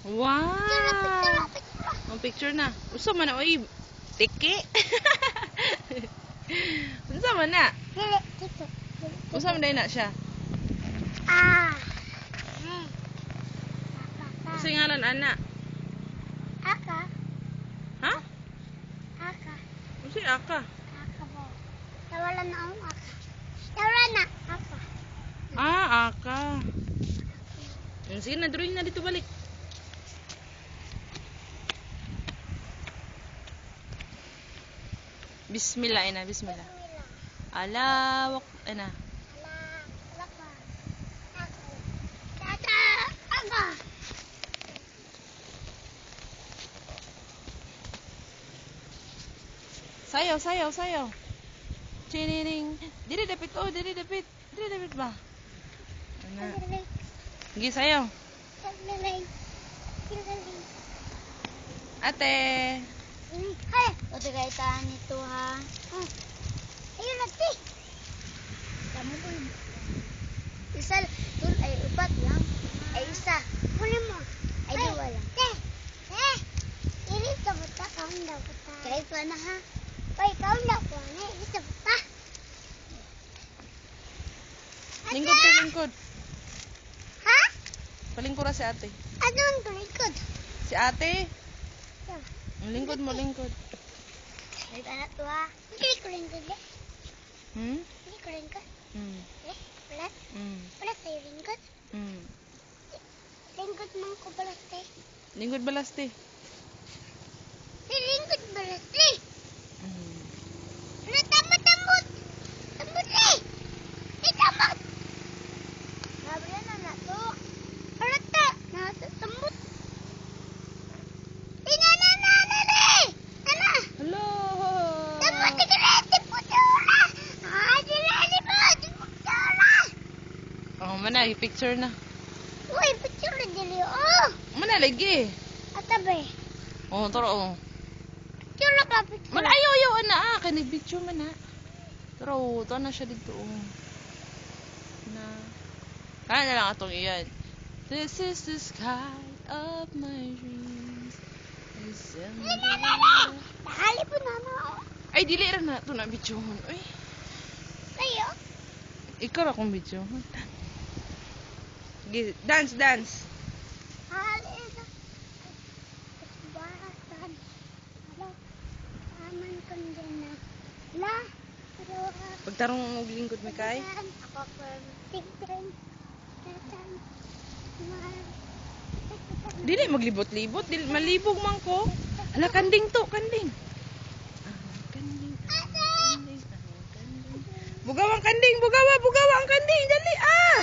Wow! Ang picture na. Usa man na, oy. Tiki. Usa man na. Usa man na siya. Usa ngalan ana. Aka. Ha? Aka. Usa aka. Aka ba? Nawala na ang aka. Nawala na. Aka. Aka. Sige na, drawing na dito balik. Bismillah, ina, bismillah. Alawak, ina. Sayaw, sayaw, sayaw. Chinining. Dili dapit, oh, dili dapit. Dili dapit ba? Ana. Sige, sayaw. Ate. Ay, ote kay taan nito ha. Ayun natin. Kamu po. Isa, dun ay upat lang. Ay isa. Kunin mo. Ay dua lang. Ini sa buta, kaon daw buta. Kahit pa na ha. Ay, kaon daw po. Ini sa buta. Lingkod ka, lingkod. Ha? Palingkod ra si ate. Ano ang tulikod? Si ate. Lingkod mo, lingkod. Ay, anak to ha. Hindi ko lingkod eh. Hindi ko lingkod. Wala? Wala tayo lingkod? Lingkod man ko balas eh. Lingkod balas te. Lingkod balas eh. Wala, tambot, tambot. Tambot eh. Tambot. Sabi na na to. Wala ta. Nasa tambot. Hello. Tambot, tigalete po dura. Tigalete po. Dura. Oh, mana i-picture na. Uy, picture na dili. Oh. Mana lagi. Atabe. Oh, tara oh. Picture na ka, picture. Man ayaw ana kay nag-picture man na. Tara oh, to na siya dito oh. Na. Kana na lang atong iyan. This is the sky of my dreams. Nakali po na na. Ay, dili ra na to na bidyuhon. Uy. Kayo? Ikaw ra kong bidyuhon. Sige, dance, dance. Nakali na. Barasan. Hala. Aman kong din na. La. Pagtarong mo lingkod mi kay. Ako po. Tigtring. Tatan. Dili maglibot-libot, dili malibog man ko. Ala kanding to, kanding. Kanding. Kanding. Bugaw ang kanding, bugawa ang kanding, dali ah.